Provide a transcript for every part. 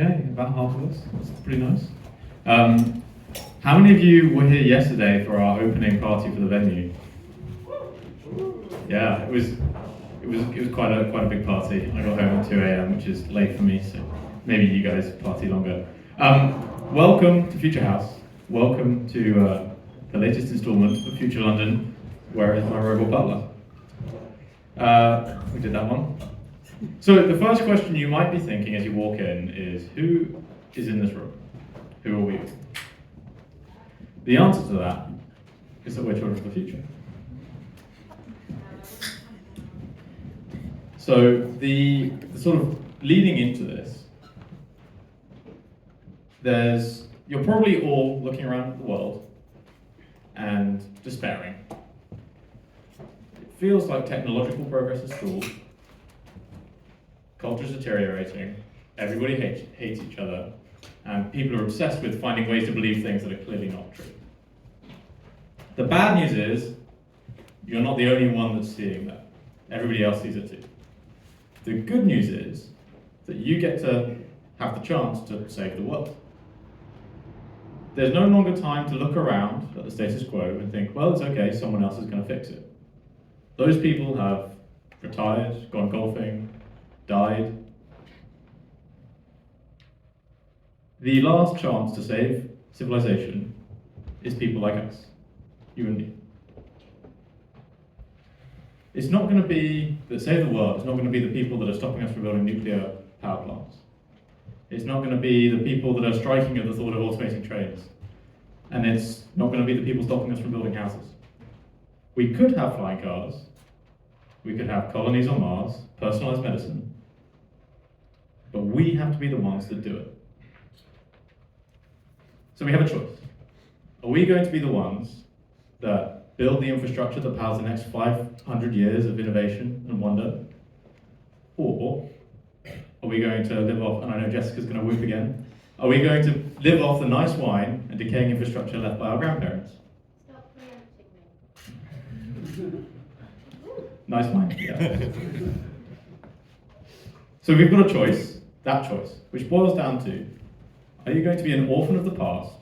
Okay, about half of us. That's pretty nice. How many of you were here yesterday for our opening party for the venue? Yeah, it was quite a big party. I got home at 2 a.m., which is late for me, so maybe you guys party longer. Welcome to Future House. Welcome to the latest instalment of Future London. Where is my robot butler? We did that one. So the first question you might be thinking as you walk in is, who is in this room? Who are we? The answer to that is that we're children of the future. So the sort of leading into this, you're probably all looking around at the world and despairing. It feels like technological progress has stalled. Culture's deteriorating, everybody hates each other, and people are obsessed with finding ways to believe things that are clearly not true. The bad news is, you're not the only one that's seeing that. Everybody else sees it too. The good news is that you get to have the chance to save the world. There's no longer time to look around at the status quo and think, well, it's okay, someone else is going to fix it. Those people have retired, gone golfing, died. The last chance to save civilization is people like us, you and me. It's not going to be that save the world. It's not going to be the people that are stopping us from building nuclear power plants. It's not going to be the people that are striking at the thought of automating trains. And it's not going to be the people stopping us from building houses. We could have flying cars. We could have colonies on Mars, personalized medicine. But we have to be the ones that do it. So we have a choice. Are we going to be the ones that build the infrastructure that powers the next 500 years of innovation and wonder? Or are we going to live off, and I know Jessica's going to whoop again, are we going to live off the nice wine and decaying infrastructure left by our grandparents? Stop preempting me. Nice wine, yeah. So we've got a choice, that choice, which boils down to, are you going to be an orphan of the past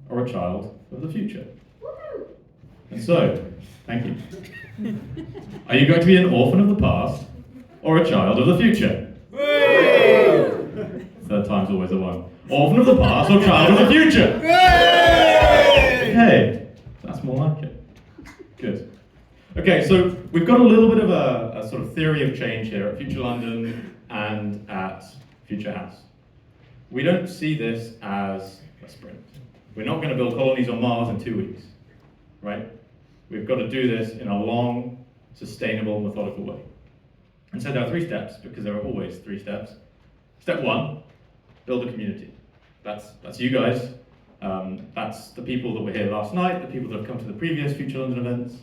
or a child of the future? And so, thank you. Are you going to be an orphan of the past or a child of the future? Third time's always the one. Orphan of the past or child of the future? Hey, that's more like it. Good. Okay, so we've got a little bit of a sort of theory of change here at Future London and at Future House. We don't see this as a sprint. We're not going to build colonies on Mars in 2 weeks, right? We've got to do this in a long, sustainable, methodical way. And so there are 3 steps, because there are always 3 steps. Step 1, build a community. That's you guys. That's the people that were here last night, the people that have come to the previous Future London events,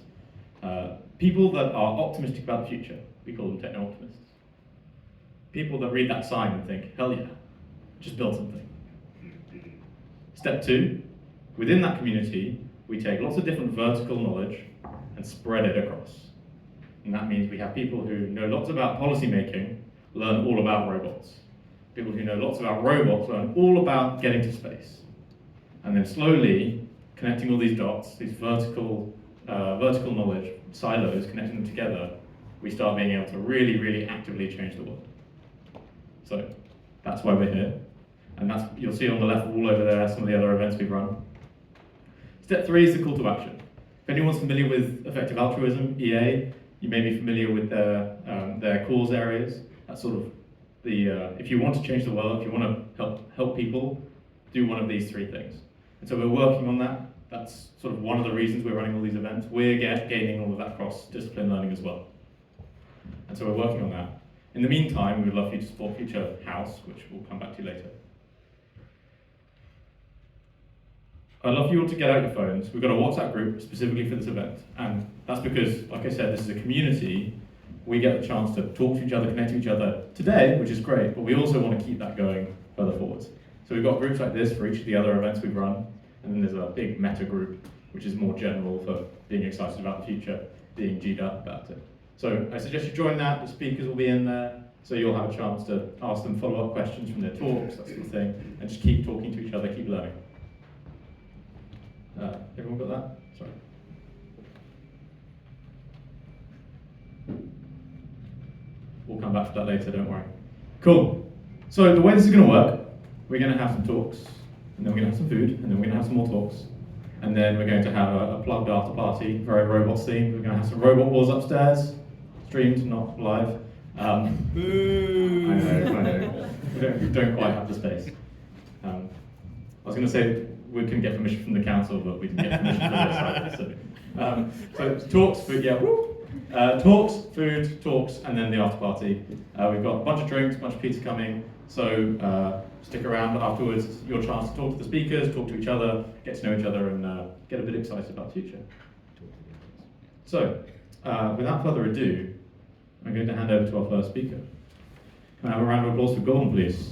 people that are optimistic about the future. We call them techno-optimists. People that read that sign and think, hell yeah, just build something. Step 2, within that community, we take lots of different vertical knowledge and spread it across. And that means we have people who know lots about policy making, learn all about robots. People who know lots about robots learn all about getting to space. And then slowly, connecting all these dots, these vertical knowledge silos, connecting them together, we start being able to really, really actively change the world. So that's why we're here. And you'll see on the left wall over there some of the other events we've run. Step 3 is the call to action. If anyone's familiar with effective altruism, EA, you may be familiar with their cause areas. That's sort of if you want to change the world, if you want to help people, do one of these 3 things. And so we're working on that. That's sort of one of the reasons we're running all these events. We're gaining all of that cross-discipline learning as well. And so we're working on that. In the meantime, we would love for you to support Future House, which we'll come back to later. I'd love for you all to get out your phones. We've got a WhatsApp group specifically for this event. And that's because, like I said, this is a community. We get the chance to talk to each other, connect to each other today, which is great, but we also want to keep that going further forwards. So we've got groups like this for each of the other events we've run. And then there's a big meta group, which is more general for being excited about the future, being G'd up about it. So I suggest you join that. The speakers will be in there. So you'll have a chance to ask them follow-up questions from their talks, that sort of thing, and just keep talking to each other, keep learning. Everyone got that? Sorry. We'll come back to that later, don't worry. Cool. So the way this is going to work, we're going to have some talks, and then we're going to have some food, and then we're going to have some more talks. And then we're going to have a plugged after party, very robots themed. We're going to have some robot wars upstairs, streamed, not live. Boo! I know. We don't quite have the space. I was going to say we couldn't get permission from the council, but we can get permission from this side. So talks, food, yeah, talks, food, talks, and then the after party. We've got a bunch of drinks, a bunch of pizza coming. So stick around afterwards. It's your chance to talk to the speakers, talk to each other, get to know each other, and get a bit excited about the future. So without further ado, I'm going to hand over to our first speaker. Can I have a round of applause for Gordon, please?